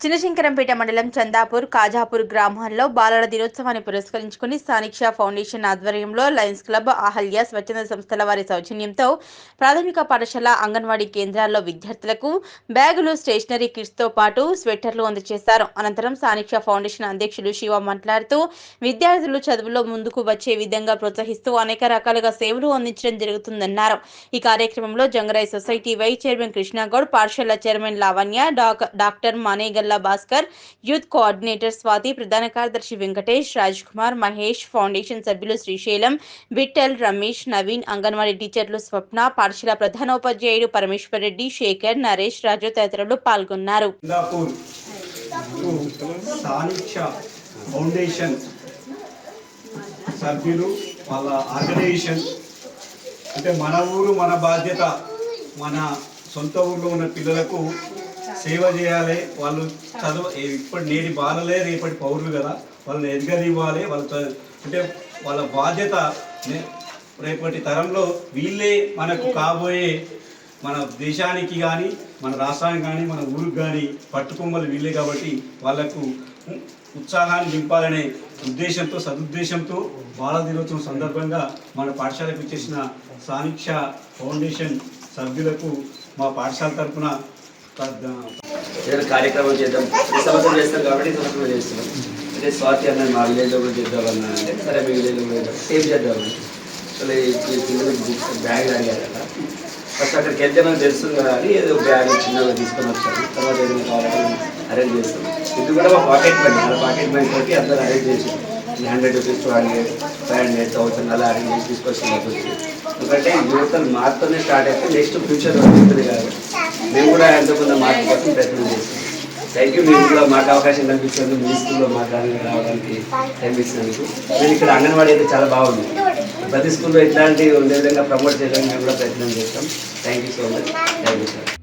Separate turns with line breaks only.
చినశంకరంపేట మండలం చందాపూర్, కాజాపూర్ గ్రామాల్లో బాలల దినోత్సవాన్ని పురస్కరించుకుని స్థానిక ఫౌండేషన్ ఆధ్వర్యంలో లయన్స్ క్లబ్, అహల్య స్వచ్ఛంద సంస్థల వారి సౌజన్యంతో ప్రాథమిక పాఠశాల, అంగన్వాడీ కేంద్రాల్లో విద్యార్థులకు బ్యాగులు, స్టేషనరీ కిట్స్తో పాటు స్వెట్టర్లు అందజేశారు. అనంతరం స్థానిక ఫౌండేషన్ అధ్యక్షులు శివ మాట్లాడుతూ విద్యార్థులు చదువులో ముందుకు వచ్చే విధంగా ప్రోత్సహిస్తూ అనేక రకాలుగా సేవలు అందించడం జరుగుతుందన్నారు. ఈ కార్యక్రమంలో Jangarai society vice chairman Krishnagoud, పాఠశాల chairman Lavanya, doctor Manegal Bhaskar, youth coordinator Swathi, ప్రధాన కార్యదర్శి వెంకటేష్, రాజ్ కుమార్, మహేష్, ఫౌండేషన్ సభ్యులు శ్రీశైలం, విఠల్, రమేష్, నవీన్, అంగన్వాడీ టీచర్లు స్వప్న, పాఠశాల ప్రధానోపాధ్యాయుడు పరమేశ్వర్ రెడ్డి, శేఖర్, నరేష్, రాజు తదితరులు పాల్గొన్నారు.
ఫౌండేషన్ సభ్యులు వాళ్ళ ఆర్గనైజేషన్ అంటే మన ఊరు మన బాధ్యత, మన సొంత ఊర్లో ఉన్న పిల్లలకు సేవ చేయాలి. వాళ్ళు చదువు ఇప్పటి నేటి బాలలే రేపటి పౌరులు కదా, వాళ్ళని ఎదగనివ్వాలి. అంటే వాళ్ళ బాధ్యత రేపటి తరంలో వీళ్ళే మనకు కాబోయే మన దేశానికి కానీ, మన రాష్ట్రానికి కానీ, మన ఊరికి కానీ పట్టుకొమ్మలు వీళ్ళే. కాబట్టి వాళ్ళకు ఉత్సాహాన్ని నింపాలనే ఉద్దేశంతో, సదుద్దేశంతో బాల దినోత్సవం సందర్భంగా మన పాఠశాలకు ఇచ్చేసిన స్థానిక ఫౌండేషన్ సభ్యులకు మా పాఠశాల తరఫున
ఏదైనా కార్యక్రమం చేద్దాం, ఈ సంవత్సరం చేస్తాం కాబట్టి ఈ సంవత్సరం చేస్తున్నాం. అంటే స్వాతి అన్న మా విలేజ్లో కూడా చేద్దామన్నా అంటే సరే మీ విలేజ్లో కూడా సేమ్ చేద్దామని. అసలు ఈ పిల్లలకి బుక్స్ బ్యాగ్ అడిగారట. ఫస్ట్ అక్కడికి వెళ్తే మనకు తెలుస్తుంది కదా అని ఏదో బ్యాగ్ చిన్నగా తీసుకొని వచ్చాను. తర్వాత ఏదైనా కావాలని అరేంజ్ చేస్తాం. ఇది కూడా మా పాకెట్ మనీ, మన పాకెట్ మనీ తోటి అందరూ అరేంజ్ చేసి 100 రూపీస్, 200, 500, 1000 అలా అరేంజ్ చేసి తీసుకొచ్చి ఎందుకంటే యువతలు మాతోనే స్టార్ట్ అయితే నెక్స్ట్ ఫ్యూచర్ ఉంటుంది కాబట్టి మేము కూడా ఎంతోకొంత మార్పు కోసం ప్రయత్నం చేస్తాం. Thank you. మీరు కూడా మాకు అవకాశం కల్పించినందుకు, మీ స్కూల్లో మాకు రావడానికి టైం ఇచ్చినందుకు. మీరు ఇక్కడ అంగన్వాడీ అయితే చాలా బాగుంది. ప్రతి స్కూల్లో ఇట్లాంటివి ఉండే విధంగా ప్రమోట్ చేయడానికి మేము కూడా ప్రయత్నం చేస్తాం. Thank you so much. Thank you sir.